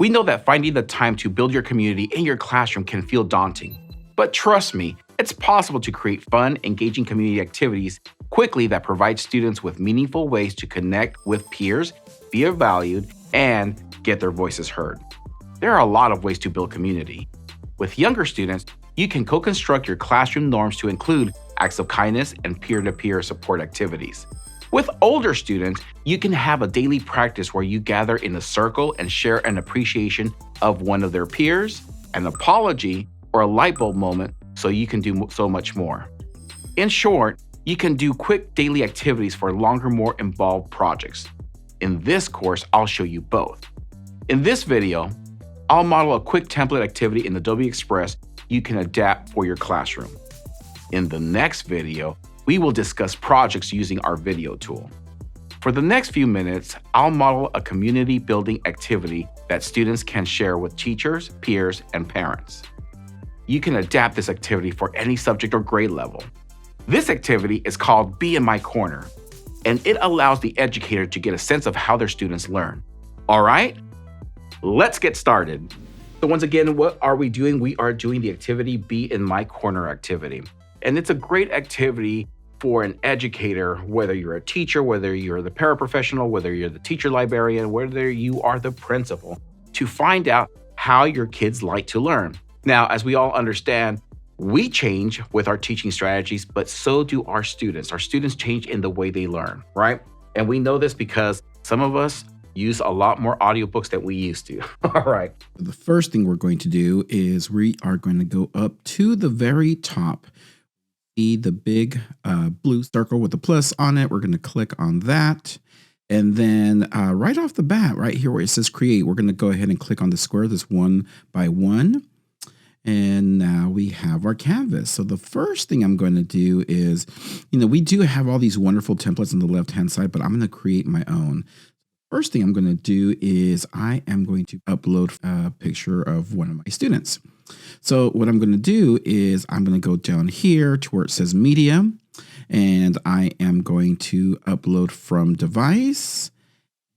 We know that finding the time to build your community in your classroom can feel daunting. But trust me, it's possible to create fun, engaging community activities quickly that provide students with meaningful ways to connect with peers, feel valued, and get their voices heard. There are a lot of ways to build community. With younger students, you can co-construct your classroom norms to include acts of kindness and peer-to-peer support activities. With older students, you can have a daily practice where you gather in a circle and share an appreciation of one of their peers, an apology, or a light bulb moment so you can do so much more. In short, you can do quick daily activities for longer, more involved projects. In this course, I'll show you both. In this video, I'll model a quick template activity in Adobe Express you can adapt for your classroom. In the next video, we will discuss projects using our video tool. For the next few minutes, I'll model a community building activity that students can share with teachers, peers, and parents. You can adapt this activity for any subject or grade level. This activity is called Be in My Corner, and it allows the educator to get a sense of how their students learn. All right, let's get started. So once again, what are we doing? We are doing the activity Be in My Corner activity. And it's a great activity for an educator, whether you're a teacher, whether you're the paraprofessional, whether you're the teacher librarian, whether you are the principal, to find out how your kids like to learn. Now, as we all understand, we change with our teaching strategies, but so do our students. Our students change in the way they learn, right? And we know this because some of us use a lot more audiobooks than we used to. All right. The first thing we're going to do is we are going to go up to the very top. See the big blue circle with the plus on it. We're going to click on that. And then right off the bat, right here where it says create, we're going to go ahead and click on the square, this 1 by 1. And now we have our canvas. So the first thing I'm going to do is, we do have all these wonderful templates on the left-hand side, but I'm going to create my own. First thing I'm going to do is I am going to upload a picture of one of my students. So what I'm going to do is I'm going to go down here to where it says media, and I am going to upload from device,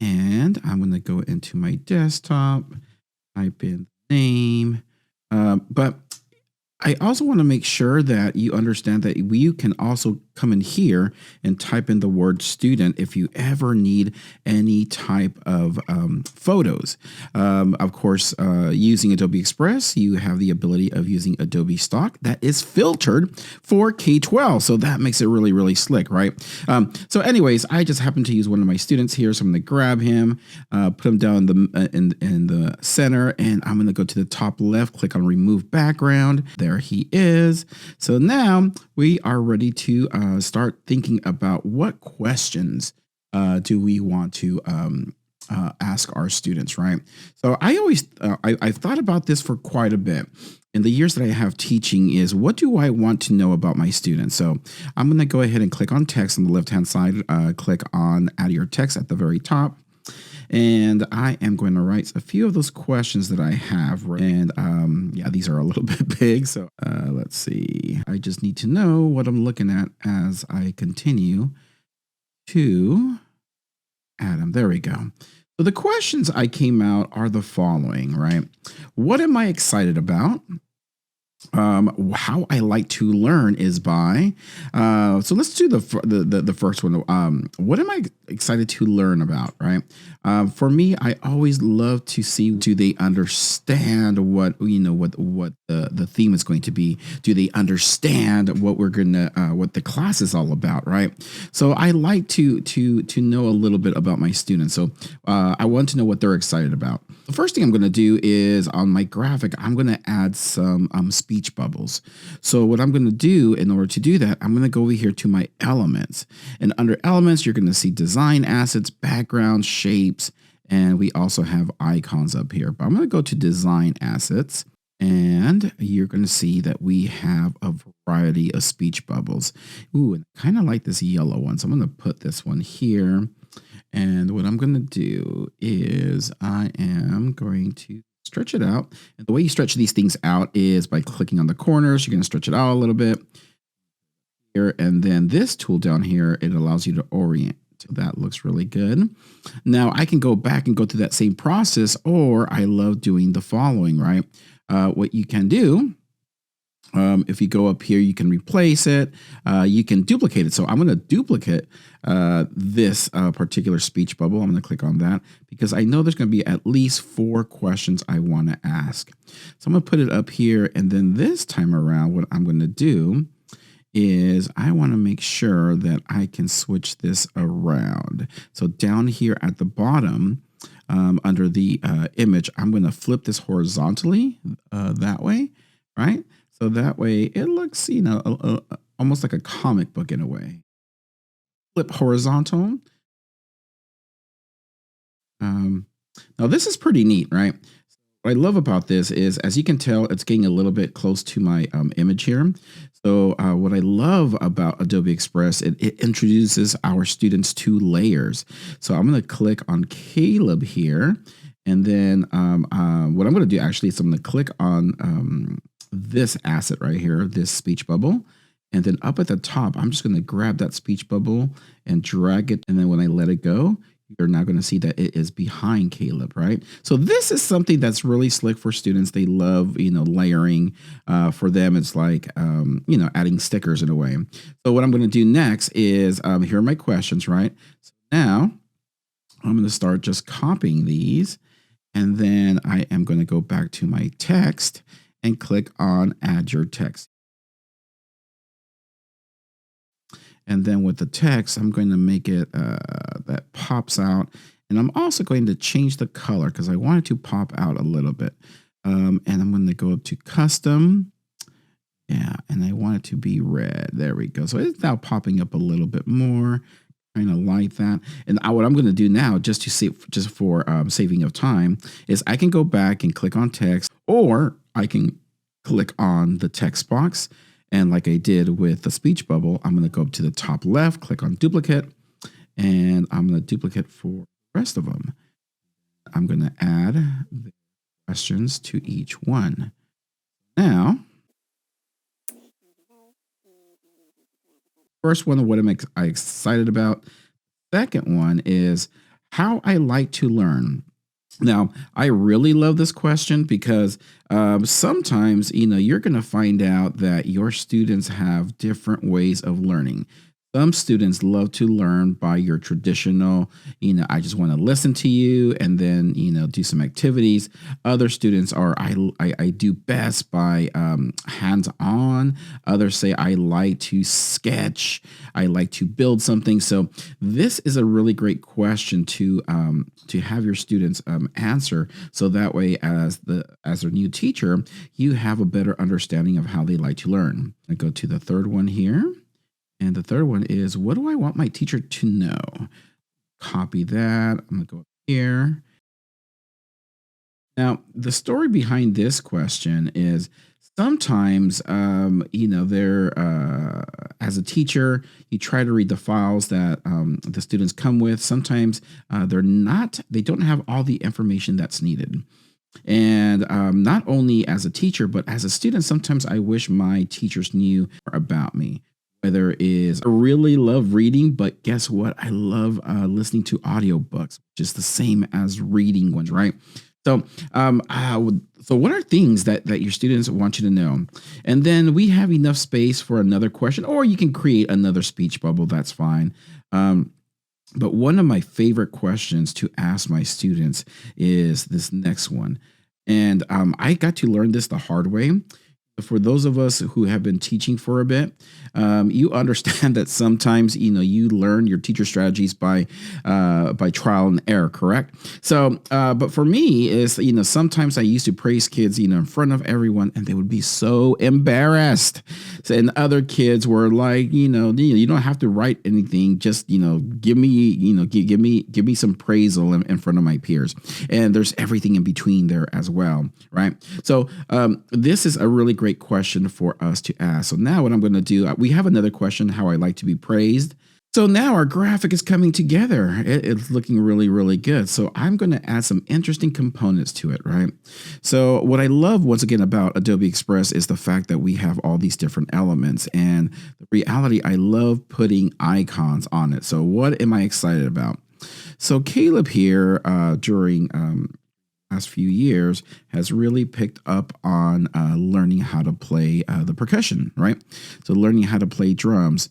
and I'm going to go into my desktop, type in name, but I also want to make sure that you understand that you can also come in here and type in the word student if you ever need any type of photos. Of course, using Adobe Express, you have the ability of using Adobe Stock that is filtered for K-12. So that makes it really, really slick, right? So anyways, I just happen to use one of my students here. So I'm going to grab him, put him down in the center, and I'm going to go to the top left, click on remove background. There he is. So now we are ready to start thinking about what questions do we want to ask our students, right? So I always, I've thought about this for quite a bit. In the years that I have teaching is, what do I want to know about my students? So I'm going to go ahead and click on text on the left-hand side, click on add your text at the very top. And I am going to write a few of those questions that I have. And yeah, these are a little bit big. So let's see. I just need to know what I'm looking at as I continue to add them. There we go. So the questions I came out are the following, right? What am I excited about? How I like to learn is by, so let's do the first one. What am I excited to learn about, right? For me, I always love to see, do they understand what the theme is going to be? Do they understand what we're gonna, what the class is all about, right? So I like to know a little bit about my students. So I want to know what they're excited about. The first thing I'm going to do is on my graphic, I'm going to add some speech bubbles. So what I'm going to do in order to do that, I'm going to go over here to my elements. And under elements, you're going to see design assets, background, shapes, and we also have icons up here. But I'm going to go to design assets, and you're going to see that we have a variety of speech bubbles. Ooh, and I kind of like this yellow one. So I'm going to put this one here. And what I'm going to do is I am going to stretch it out. And the way you stretch these things out is by clicking on the corners. You're going to stretch it out a little bit here. And then this tool down here, it allows you to orient That looks really good. Now I can go back and go through that same process, or I love doing the following, right? What you can do, if you go up here, you can replace it. You can duplicate it. So I'm going to duplicate this particular speech bubble. I'm going to click on that because I know there's going to be at least 4 questions I want to ask. So I'm going to put it up here. And then this time around, what I'm going to do is I want to make sure that I can switch this around. So down here at the bottom, under the image, I'm going to flip this horizontally that way, right? So that way it looks, almost like a comic book in a way. Flip horizontal. Now this is pretty neat, right? What I love about this is, as you can tell, it's getting a little bit close to my image here. So what I love about Adobe Express, it introduces our students to layers. So I'm going to click on Caleb here. And then what I'm going to do actually is I'm going to click on this asset right here, this speech bubble. And then up at the top, I'm just going to grab that speech bubble and drag it. And then when I let it go, you're now going to see that it is behind Caleb, right? So this is something that's really slick for students. They love, layering. For them, it's like, adding stickers in a way. So what I'm going to do next is, here are my questions, right? So now I'm going to start just copying these. And then I am going to go back to my text and click on add your text. And then with the text, I'm going to make it that pops out. And I'm also going to change the color because I want it to pop out a little bit. And I'm going to go up to custom. Yeah, and I want it to be red. There we go. So it's now popping up a little bit more. Kind of like that. And what I'm going to do now, just to save, just for saving of time, is I can go back and click on text, or I can click on the text box. And like I did with the speech bubble, I'm going to go up to the top left, click on duplicate, and I'm going to duplicate for the rest of them. I'm going to add the questions to each one. Now, first one, what am I excited about? Second one is how I like to learn. Now, I really love this question because sometimes, you're going to find out that your students have different ways of learning. Some students love to learn by your traditional, I just want to listen to you and then, do some activities. Other students are, I do best by hands-on. Others say, I like to sketch. I like to build something. So this is a really great question to have your students answer. So that way, as their new teacher, you have a better understanding of how they like to learn. I go to the third one here. And the third one is, what do I want my teacher to know? Copy that. I'm going to go up here. Now, the story behind this question is sometimes, as a teacher, you try to read the files that the students come with. Sometimes they don't have all the information that's needed. And not only as a teacher, but as a student, sometimes I wish my teachers knew more about me. Whether it is I really love reading, but guess what? I love listening to audiobooks, which is the same as reading ones, right? So, so what are things that your students want you to know? And then we have enough space for another question, or you can create another speech bubble. That's fine. But one of my favorite questions to ask my students is this next one. And I got to learn this the hard way. For those of us who have been teaching for a bit, you understand that sometimes, you learn your teacher strategies by trial and error, correct? So, but for me is, sometimes I used to praise kids, in front of everyone, and they would be so embarrassed. So, and other kids were like, you don't have to write anything, just, give me some praisal in front of my peers. And there's everything in between there as well, right? So, this is a really great question for us to ask. So now what I'm going to do, we have another question, how I like to be praised. So now our graphic is coming together. It's looking really, really good. So I'm going to add some interesting components to it, right? So what I love once again about Adobe Express is the fact that we have all these different elements. And the reality, I love putting icons on it. So what am I excited about? So Caleb here during last few years has really picked up on learning how to play the percussion, right? So learning how to play drums.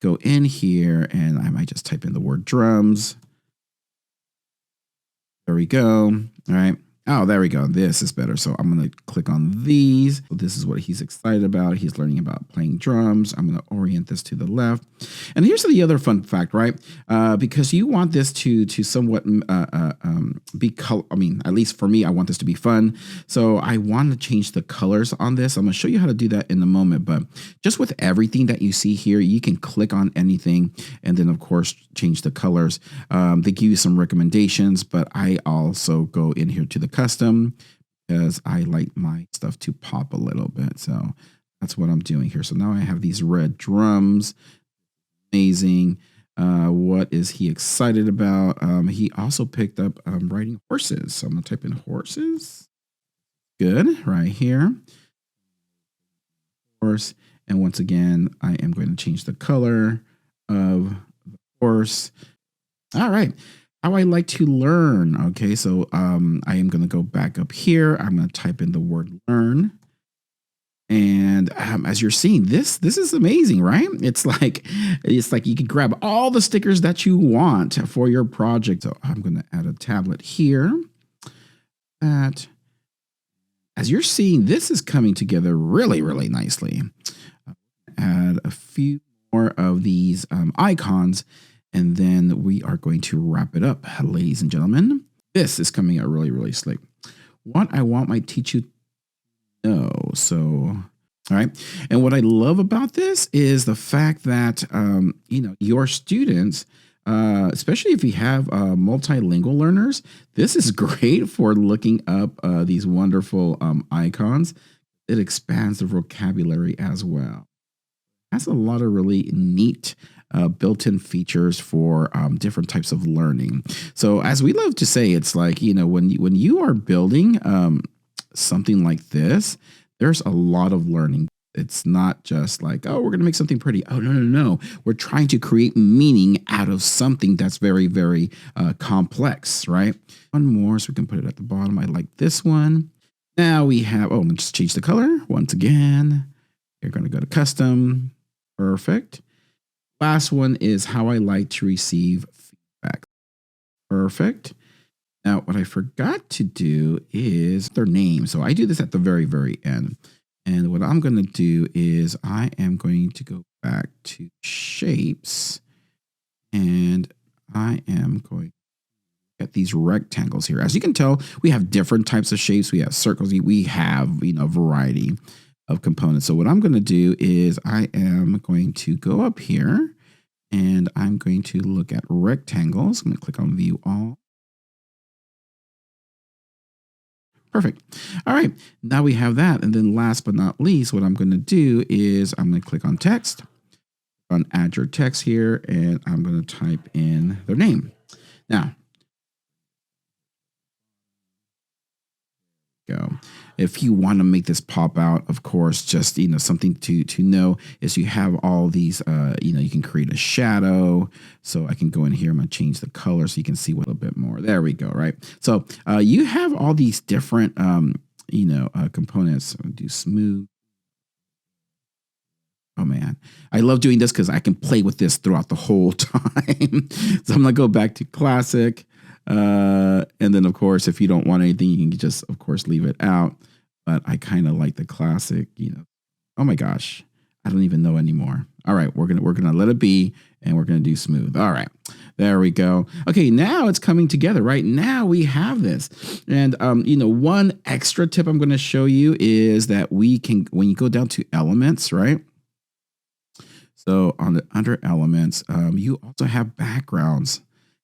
Go in here and I might just type in the word drums. There we go. All right. Oh, there we go. This is better. So I'm going to click on these. So this is what he's excited about. He's learning about playing drums. I'm going to orient this to the left. And here's the other fun fact, right? Because you want this to somewhat be color. I mean, at least for me, I want this to be fun. So I want to change the colors on this. I'm going to show you how to do that in a moment. But just with everything that you see here, you can click on anything and then, of course, change the colors. They give you some recommendations, but I also go in here to the custom because I like my stuff to pop a little bit. So that's what I'm doing here. So now I have these red drums. Amazing. What is he excited about? He also picked up riding horses. So I'm going to type in horses. Good. Right here. Horse. And once again, I am going to change the color of the horse. All right. How I like to learn. Okay, so I am going to go back up here. I'm going to type in the word learn. And as you're seeing, this is amazing, right? It's like you can grab all the stickers that you want for your project. So I'm going to add a tablet here. That, as you're seeing, this is coming together really, really nicely. Add a few more of these icons. And then we are going to wrap it up, ladies and gentlemen. This is coming out really, really slick. What I want might teach you to know. So, all right. And what I love about this is the fact that, your students, especially if you have multilingual learners, this is great for looking up these wonderful icons. It expands the vocabulary as well. Has a lot of really neat built-in features for different types of learning. So as we love to say, it's like, when you are building something like this, there's a lot of learning. It's not just like, oh, we're going to make something pretty. Oh, no. We're trying to create meaning out of something that's very, very complex, right? One more, so we can put it at the bottom. I like this one. Now we have, I'm going to just change the color once again. You're going to go to custom. Perfect. Last one is how I like to receive feedback. Perfect. Now, what I forgot to do is their name. So I do this at the very, very end. And what I'm going to do is I am going to go back to shapes and I am going to get these rectangles here. As you can tell, we have different types of shapes. We have circles. We have, a variety of components. So what I'm going to do is I am going to go up here and I'm going to look at rectangles. I'm going to click on view all. Perfect. All right. Now we have that. And then last but not least, what I'm going to do is I'm going to click on text, on add your text here, and I'm going to type in their name. Now, go. If you want to make this pop out, of course, just, something to know is you have all these, you can create a shadow. So I can go in here. I'm going to change the color so you can see a little bit more. There we go. Right. So you have all these different, components. So do smooth. Oh, man, I love doing this because I can play with this throughout the whole time. So I'm going to go back to classic. And then, of course, if you don't want anything, you can just, of course, leave it out. But I kind of like the classic, Oh, my gosh. I don't even know anymore. All right. We're gonna let it be and we're going to do smooth. All right. There we go. Okay. Now it's coming together. Right now we have this. And, one extra tip I'm going to show you is that we can, when you go down to elements, right? So under elements, you also have backgrounds.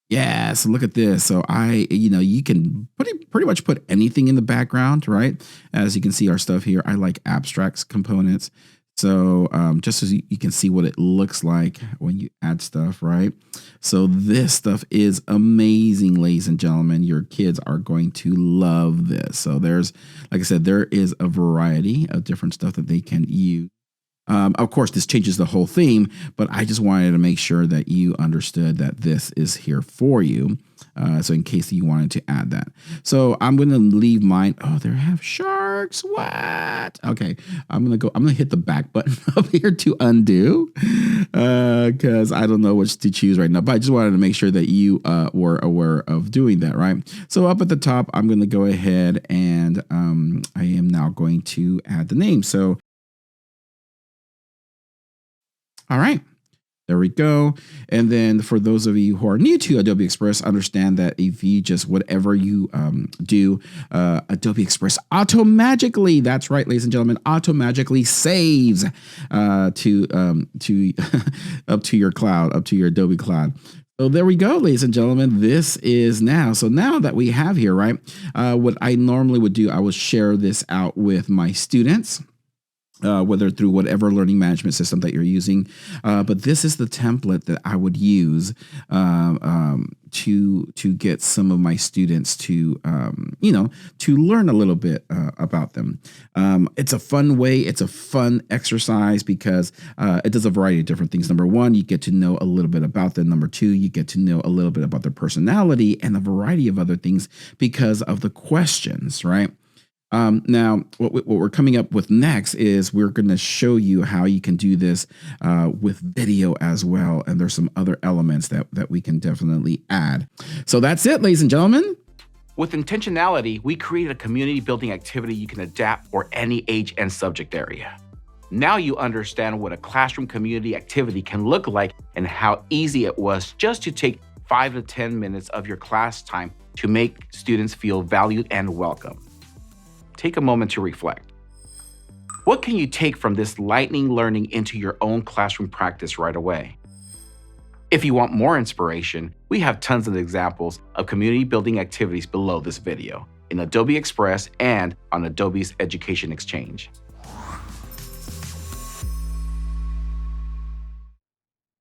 Yeah, so look at this. So you can pretty much put anything in the background, right? As you can see our stuff here, I like abstracts components. So just so you can see what it looks like when you add stuff, right? So this stuff is amazing, ladies and gentlemen. Your kids are going to love this. So there's, like I said, there is a variety of different stuff that they can use. Of course, this changes the whole theme, but I just wanted to make sure that you understood that this is here for you. So in case you wanted to add that. So I'm going to leave mine. Oh, they have sharks. What? Okay. I'm going to hit the back button up here to undo because I don't know which to choose right now. But I just wanted to make sure that you were aware of doing that, right? So up at the top, I'm going to go ahead and I am now going to add the name. So all right, there we go. And then for those of you who are new to Adobe Express, understand that if you just whatever you do, Adobe Express automagically, that's right, ladies and gentlemen, automagically saves to up to your cloud, up to your Adobe cloud. So there we go, ladies and gentlemen. This is now. So now that we have here, right, what I normally would do, I would share this out with my students. Whether through whatever learning management system that you're using. But this is the template that I would use to get some of my students to, to learn a little bit about them. It's a fun way. It's a fun exercise because it does a variety of different things. Number one, you get to know a little bit about them. Number two, you get to know a little bit about their personality and a variety of other things because of the questions, right? Now, what we're coming up with next is we're going to show you how you can do this with video as well. And there's some other elements that we can definitely add. So that's it, ladies and gentlemen. With intentionality, we created a community building activity you can adapt for any age and subject area. Now you understand what a classroom community activity can look like and how easy it was just to take 5 to 10 minutes of your class time to make students feel valued and welcome. Take a moment to reflect. What can you take from this lightning learning into your own classroom practice right away? If you want more inspiration, we have tons of examples of community building activities below this video in Adobe Express and on Adobe's Education Exchange.